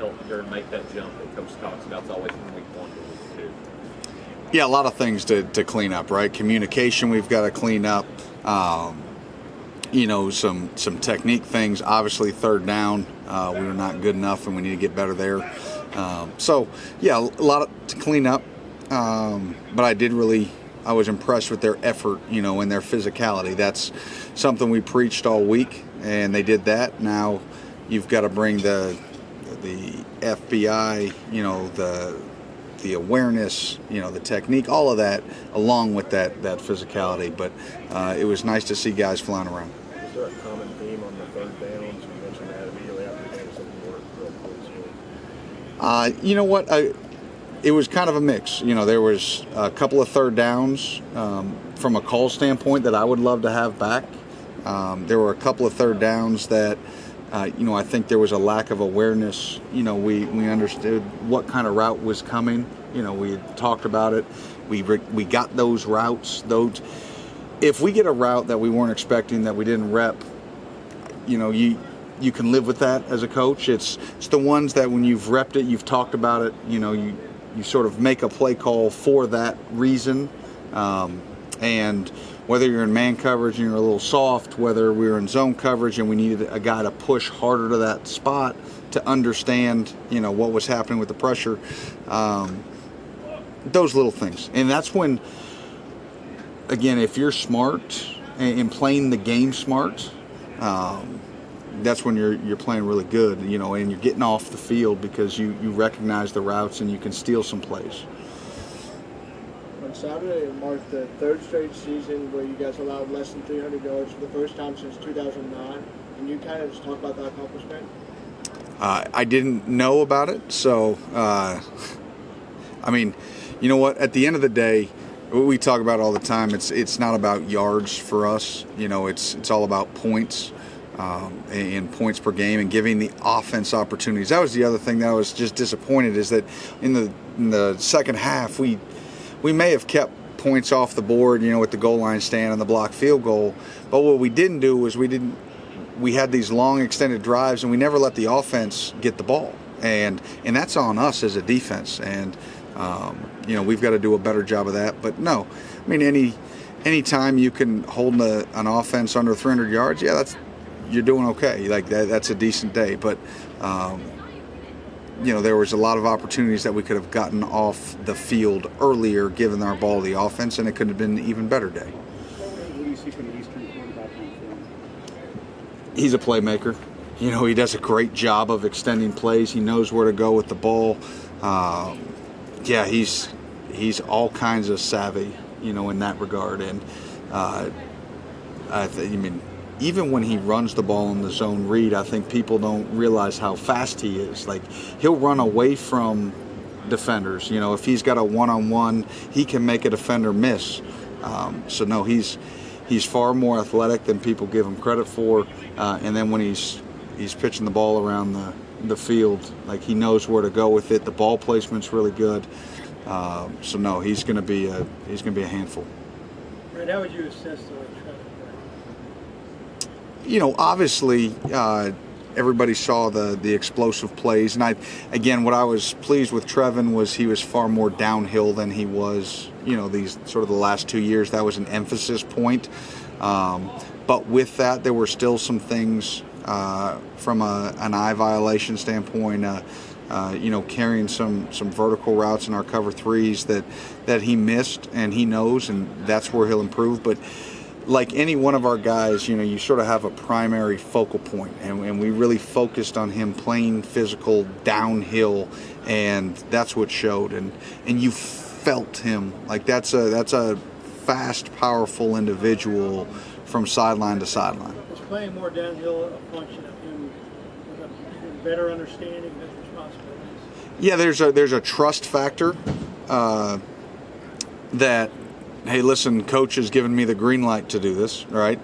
healthier and make that jump that Coach talks about? It's always from week 1 to week 2. Yeah, a lot of things to clean up, right? Communication we've got to clean up. Some technique things. Obviously, third down, we were not good enough, and we need to get better there. A lot to clean up. But I was impressed with their effort, and their physicality. That's something we preached all week, and they did that. Now you've got to bring the FBI, the awareness, the technique, all of that, along with that physicality. But it was nice to see guys flying around. Is there a common theme on the third downs? You mentioned that immediately after the game, something worked real close. You know what? It was kind of a mix. There was a couple of third downs from a call standpoint that I would love to have back. There were a couple of third downs that, I think there was a lack of awareness. We understood what kind of route was coming. We had talked about it. We got those routes. If we get a route that we weren't expecting, that we didn't rep, you can live with that as a coach. It's the ones that when you've repped it, you've talked about it, you sort of make a play call for that reason. And whether you're in man coverage and you're a little soft, whether we were in zone coverage and we needed a guy to push harder to that spot to understand, what was happening with the pressure, those little things. And that's when, again, if you're smart and playing the game smart, that's when you're playing really good, and you're getting off the field because you recognize the routes and you can steal some plays. On Saturday, it marked the third straight season where you guys allowed less than 300 yards for the first time since 2009. Can you kind of just talk about that accomplishment? I didn't know about it, so, you know what? At the end of the day, we talk about it all the time. It's not about yards for us. It's all about points. And points per game and giving the offense opportunities. That was the other thing that I was just disappointed, is that in the second half we may have kept points off the board, with the goal line stand and the blocked field goal. But what we didn't do was we had these long extended drives and we never let the offense get the ball. And that's on us as a defense. And we've got to do a better job of that. But no, any time you can hold an offense under 300 yards, you're doing okay. Like that's a decent day. But there was a lot of opportunities that we could have gotten off the field earlier, given our ball to the offense, and it could have been an even better day. What do you see from the Eastern quarterback on film? He's a playmaker. He does a great job of extending plays. He knows where to go with the ball. He's all kinds of savvy, in that regard. And even when he runs the ball in the zone read, I think people don't realize how fast he is. Like, he'll run away from defenders. If he's got a one-on-one, he can make a defender miss. He's far more athletic than people give him credit for. And then when he's pitching the ball around the field, like, he knows where to go with it. The ball placement's really good. He's going to be a handful. Right, how would you assess the way Trevin played? Obviously, everybody saw the explosive plays. And what I was pleased with Trevin was he was far more downhill than he was, these sort of the last 2 years. That was an emphasis point. But with that, there were still some things from an eye violation standpoint, carrying some vertical routes in our cover threes that he missed, and he knows, and that's where he'll improve. But like any one of our guys, you sort of have a primary focal point, and we really focused on him playing physical downhill, and that's what showed. And you felt him. Like, that's a fast, powerful individual from sideline to sideline. Is playing more downhill a function of him with a better understanding of his responsibilities? Yeah, there's a trust factor that, hey, listen, coach has given me the green light to do this, right?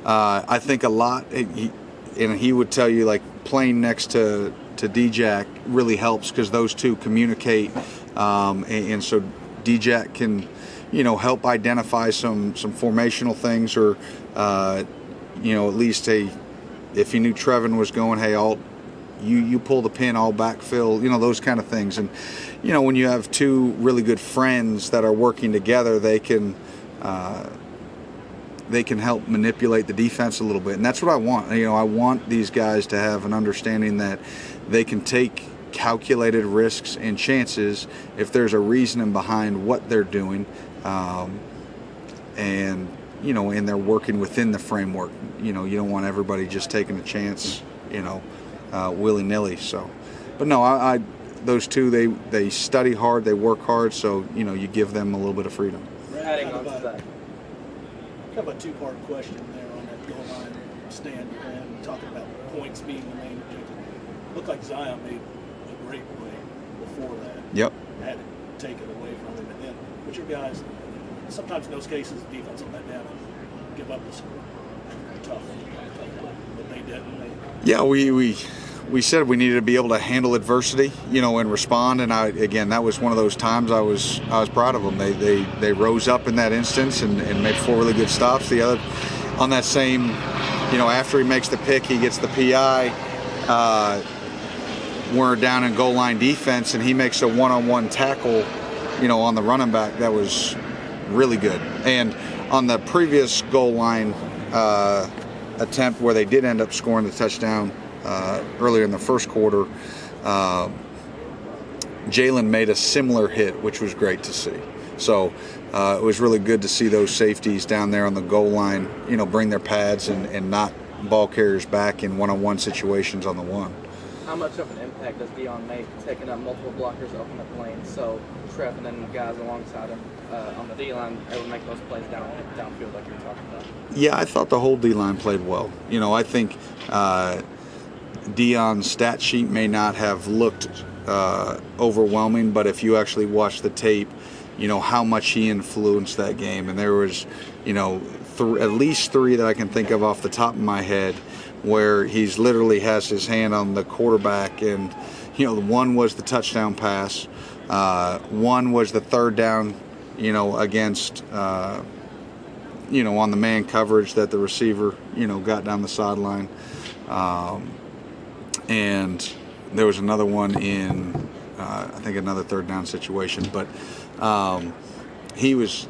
I think a lot, he would tell you, like, playing next to D-Jack really helps because those two communicate, and so D-Jack can, help identify some formational things, or, at least, hey, if he knew Trevin was going, hey, you pull the pin, I'll backfill, those kind of things. And when you have two really good friends that are working together, they can help manipulate the defense a little bit. And that's what I want. I want these guys to have an understanding that they can take calculated risks and chances if there's a reasoning behind what they're doing, and they're working within the framework. You don't want everybody just taking a chance, willy-nilly. So, but no, I those two, they study hard, they work hard, so you give them a little bit of freedom. Adding on to that. Kind of a two-part question there on that goal line stand, and talking about points being the main objective. Looked like Zion made a great play before that. Yep. Had to take it away from him, and then but your guys, sometimes in those cases, the defense will let down and give up the score. Tough, but they didn't. Yeah, we said we needed to be able to handle adversity, and respond. And that was one of those times I was proud of them. They rose up in that instance and made 4 really good stops. The other, on that same, after he makes the pick, he gets the PI. We're down in goal line defense, and he makes a one-on-one tackle, on the running back. That was really good. And on the previous goal line attempt where they did end up scoring the touchdown earlier in the first quarter, Jalen made a similar hit, which was great to see. So it was really good to see those safeties down there on the goal line, bring their pads and knock ball carriers back in one-on-one situations on the one. How much of an impact does Dion make taking up multiple blockers, open up lanes, so Trevin and the guys alongside him on the D-line able to make those plays downfield like you were talking about? Yeah, I thought the whole D-line played well. I think Dion's stat sheet may not have looked overwhelming, but if you actually watch the tape, how much he influenced that game. And there was, at least 3 that I can think of off the top of my head where he's literally has his hand on the quarterback. And, one was the touchdown pass. One was the third down, against, on the man coverage that the receiver, got down the sideline. And there was another one in, I think, another third down situation. But he was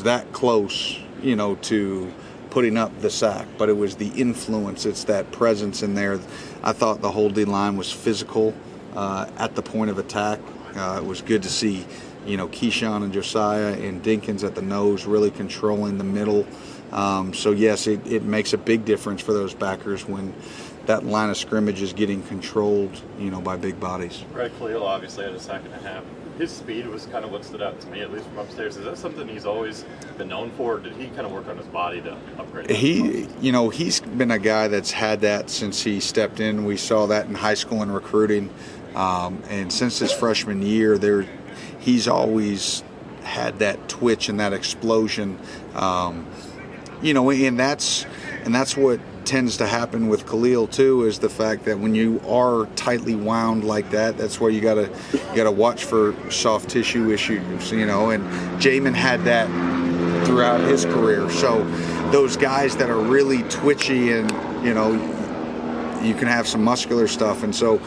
that close, to putting up the sack. But it was the influence. It's that presence in there. I thought the whole D-line was physical at the point of attack. It was good to see, Keyshawn and Josiah and Dinkins at the nose really controlling the middle. So, yes, it makes a big difference for those backers when that line of scrimmage is getting controlled, by big bodies. Right, Khalil obviously had a sack and a half. His speed was kind of what stood out to me, at least from upstairs. Is that something he's always been known for, or did he kind of work on his body to upgrade it? He's been a guy that's had that since he stepped in. We saw that in high school and recruiting. And since his freshman year, he's always had that twitch and that explosion. And that's what tends to happen with Khalil too, is the fact that when you are tightly wound like that, that's where you gotta watch for soft tissue issues, and Jamin had that throughout his career. So those guys that are really twitchy and you can have some muscular stuff, and so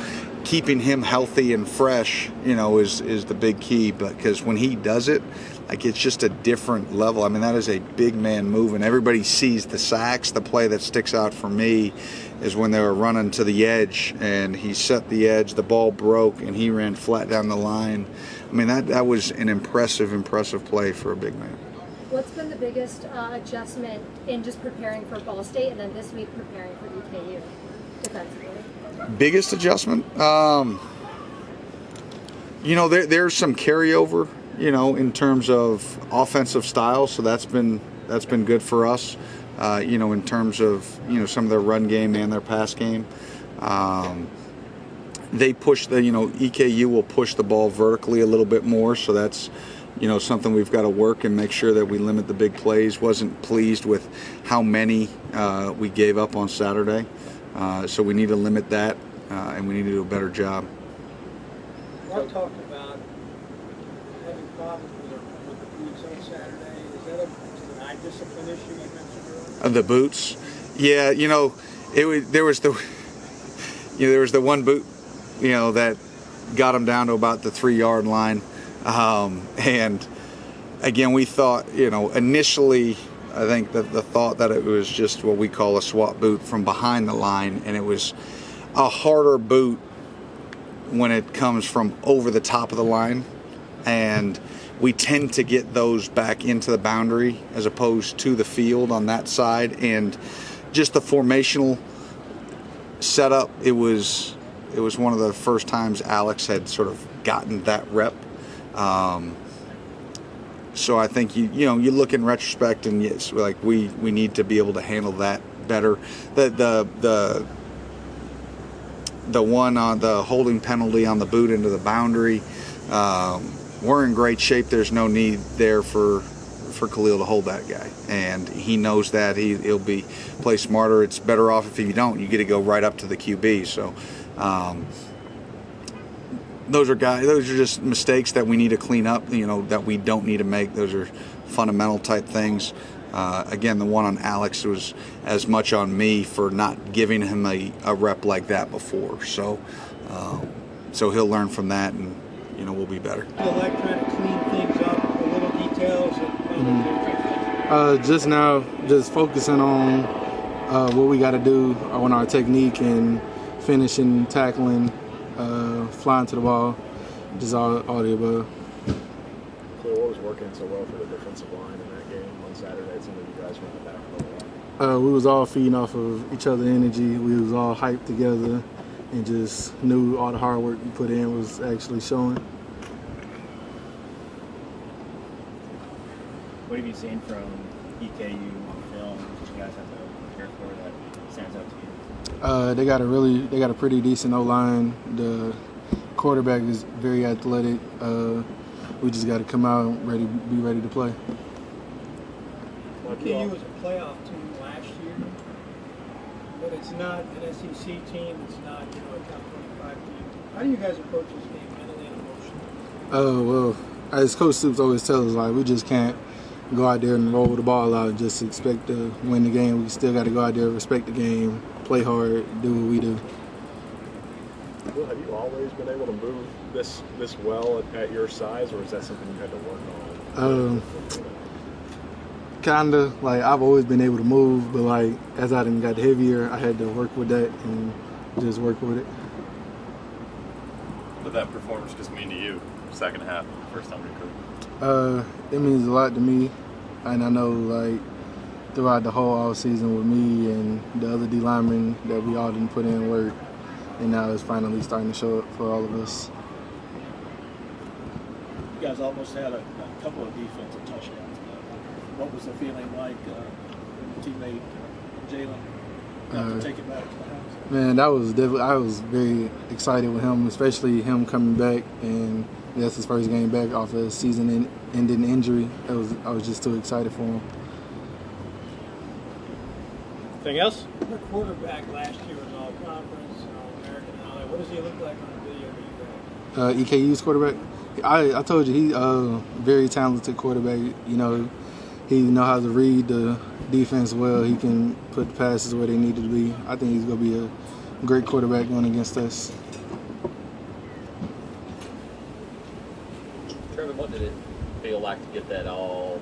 keeping him healthy and fresh, is the big key. Because when he does it, it's just a different level. I mean, that is a big man move, and everybody sees the sacks. The play that sticks out for me is when they were running to the edge, and he set the edge, the ball broke, and he ran flat down the line. I mean, that was an impressive play for a big man. What's been the biggest adjustment in just preparing for Ball State and then this week preparing for EKU defensively? Biggest adjustment? There's some carryover, in terms of offensive style, so that's been good for us, in terms of, some of their run game and their pass game. They push EKU will push the ball vertically a little bit more, so that's, something we've got to work and make sure that we limit the big plays. Wasn't pleased with how many we gave up on Saturday, so we need to limit that, and we need to do a better job. Mark talked about having problems with the boots on Saturday. Is that an eye discipline issue you mentioned earlier? The boots, yeah. There was the, there was the one boot, that got him down to about the 3-yard line. And again, we thought, initially, I think that the thought that it was just what we call a swap boot from behind the line, and it was a harder boot when it comes from over the top of the line. And we tend to get those back into the boundary as opposed to the field on that side. And just the formational setup, it was one of the first times Alex had sort of gotten that rep. So I think you look in retrospect, and yes, like we need to be able to handle that better. The one on the holding penalty on the boot into the boundary, we're in great shape. There's no need there for Khalil to hold that guy, and he knows that. He'll play smarter. It's better off if you don't. You get to go right up to the QB. So those are just mistakes that we need to clean up. That we don't need to make. Those are fundamental type things. Again, the one on Alex was as much on me for not giving him a rep like that before. So he'll learn from that, and we'll be better. Do you like trying to clean things up, the little details? Just now, just focusing on what we got to do on our technique and finishing, tackling, flying to the ball, just all the above. Khalil, what was working so well for the defensive line in that game on Saturday? It seemed like you guys went back a lot. We was all feeding off of each other's energy. We was all hyped together and just knew all the hard work we put in was actually showing. What have you seen from EKU on film that you guys have to prepare for that stands out to you? They got a pretty decent O-line. The quarterback is very athletic. We just got to come out be ready to play. EKU was a playoff team last year, but it's not an SEC team. It's not a top 25 team. How do you guys approach this game mentally and emotionally? Well, as Coach Stoops always tells us, we just can't go out there and roll the ball out and just expect to win the game. We still got to go out there, respect the game, play hard, do what we do. Well, have you always been able to move this well at your size, or is that something you had to work on? Kinda. I've always been able to move, but as I got heavier, I had to work with that and just work with it. What did that performance just mean to you, second half, first time recruit? It means a lot to me, and I know throughout the whole off season with me and the other D linemen that we all didn't put in work, and now it's finally starting to show up for all of us. You guys almost had a couple of defensive touchdowns. What was the feeling like when your teammate Jalen got to take it back to the house? Man, that was definitely. I was very excited with him, especially him coming back, and that's his first game back off a season-ending injury. I was just too excited for him. Anything else? The quarterback last year was all conference, All-American, and all that. What does he look like on the video that you got? EKU's quarterback. I told you he's a very talented quarterback. He know how to read the defense well. He can put the passes where they needed to be. I think he's going to be a great quarterback going against us. Trevin, what did it feel like to get that all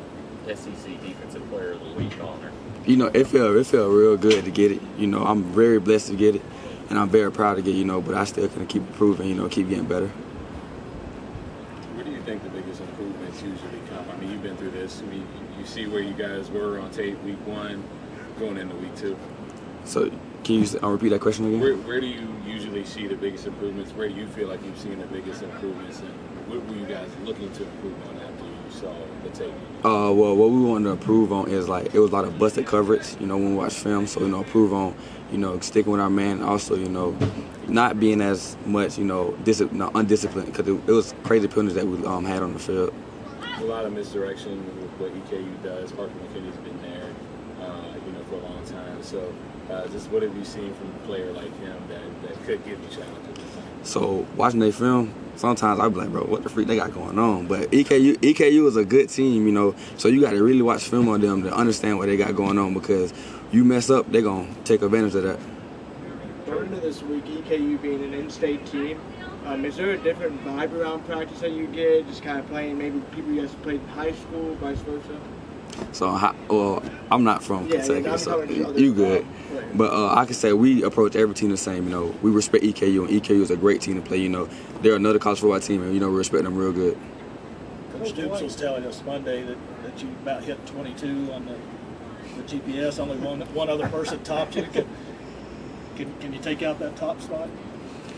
SEC Defensive Player of the Week honor? It felt real good to get it. I'm very blessed to get it, and I'm very proud to get it, but I still can keep improving, keep getting better. Where do you think the biggest improvements usually come? I mean, you've been through this. You see where you guys were on tape week 1, going into week 2. So can you repeat that question again? Where do you usually see the biggest improvements? Where do you feel like you've seen the biggest improvements, and what were you guys looking to improve on after you saw the tape? Well, what we wanted to improve on is it was a lot of busted coverage, when we watch film. So improve on, sticking with our man. Also, not being as much, undisciplined, because it was crazy penalties that we had on the field. A lot of misdirection with what EKU does. Parker McKinney's been there, for a long time. So, just what have you seen from a player like him that could give you challenges? So watching their film, sometimes I be like, bro, what the freak they got going on? But EKU is a good team, so you got to really watch film on them to understand what they got going on, because you mess up, they're going to take advantage of that. Going into the this week, EKU being an in-state team. Is there a different vibe around practice that you get, just kind of playing maybe people you guys played in high school, vice versa? So, well, I'm not from Kentucky, I'm so talking other you good. players. But I can say we approach every team the same. You know, we respect EKU, and EKU is a great team to play. You know, they're another college football team, and, you know, we respect them real good. Coach Stoops was telling us Monday that you about hit 22 on the GPS. Only one other person topped you. Can you take out that top spot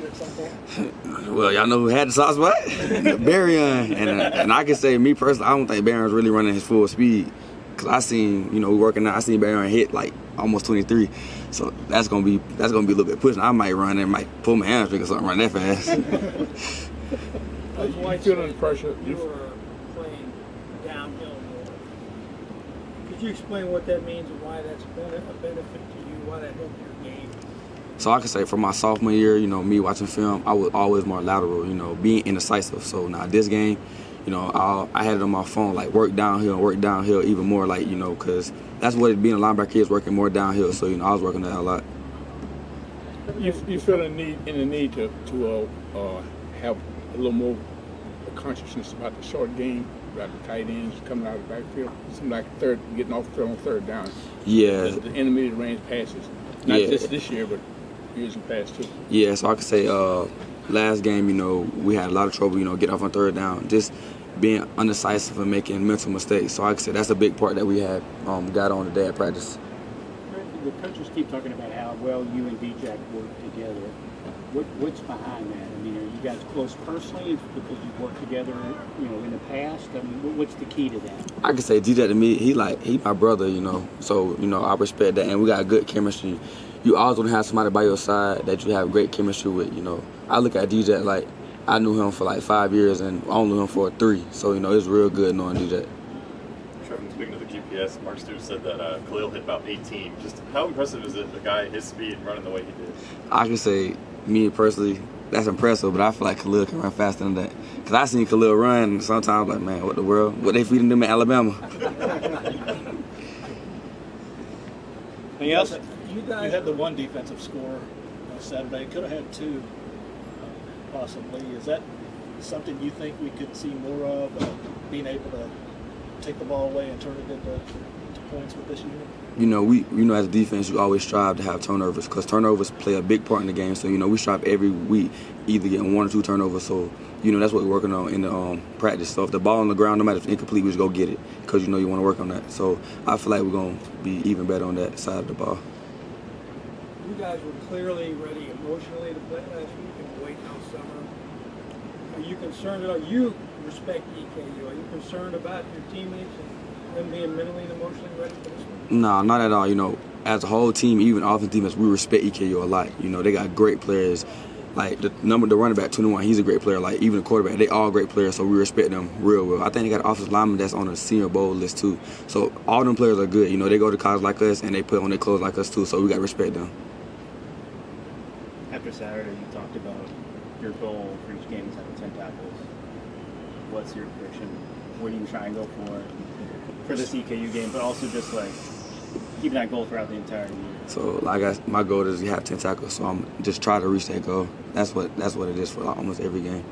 at some point? Well, y'all know who had the soft spot? Barrion. And I can say, me personally, I don't think Barrion's really running his full speed. Cause I seen, you know, we working out. I seen Barrion hit like almost 23. So that's gonna be a little bit pushing. I might run and might pull my hamstring or something, run that fast. You feeling pressure? You were playing downhill more. Could you explain what that means and why that's a benefit to you? Why that helped your game? So I can say from my sophomore year, you know, me watching film, I was always more lateral, you know, being indecisive. So now this game, you know, I had it on my phone, like work downhill even more, like, you know, because that's what it being a linebacker is, working more downhill. So, you know, I was working that a lot. You feel the need to have a little more consciousness about the short game, about the tight ends coming out of the backfield. It seems like getting off on third down. Yeah. The intermediate range passes, not just this year, but years in past too. Yeah, so I could say last game, you know, we had a lot of trouble, you know, getting off on third down, just being undecisive and making mental mistakes. So I could say that's a big part that we had got on today at practice. The coaches keep talking about how well you and DJ work together. What's behind that? I mean, are you guys close personally? Is it because you've worked together, you know, in the past? I mean, what's the key to that? I can say DJ to me, he my brother, you know. So, you know, I respect that, and we got good chemistry. You always want to have somebody by your side that you have great chemistry with, you know. I look at DJ like I knew him for like 5 years, and I only knew him for 3. So, you know, it's real good knowing DJ. Trevin, speaking of the GPS, Mark Stoops said that Khalil hit about 18. Just how impressive is it, the guy, his speed, running the way he did? I can say, me personally, that's impressive, but I feel like Khalil can run faster than that. Because I seen Khalil run, and sometimes like, man, what the world? What they feeding them in Alabama? Anything else? You had the one defensive score Saturday. Could have had 2, possibly. Is that something you think we could see more of, being able to take the ball away and turn it into points with this unit? You know, as a defense, you always strive to have turnovers because turnovers play a big part in the game. So, you know, we strive every week either getting 1 or 2 turnovers. So, you know, that's what we're working on in the practice. So if the ball on the ground, no matter if it's incomplete, we just go get it because, you know, you want to work on that. So I feel like we're going to be even better on that side of the ball. You guys were clearly ready emotionally to play last week and waiting all summer. Are you concerned at all? You respect EKU. Are you concerned about your teammates and them being mentally and emotionally ready for this one? No, not at all. You know, as a whole team, even offensive defense, we respect EKU a lot. You know, they got great players. Like the running back 21, he's a great player. Like even the quarterback, they all great players, so we respect them real well. I think they got an offensive lineman that's on the Senior Bowl list too. So all them players are good. You know, they go to college like us and they put on their clothes like us too. So we got to respect them. After Saturday, you talked about your goal for each game is having 10 tackles. What's your prediction? What do you try and go for this EKU game, but also just like keeping that goal throughout the entire year? So like my goal is to have 10 tackles. So I'm just try to reach that goal. That's what it is for almost every game.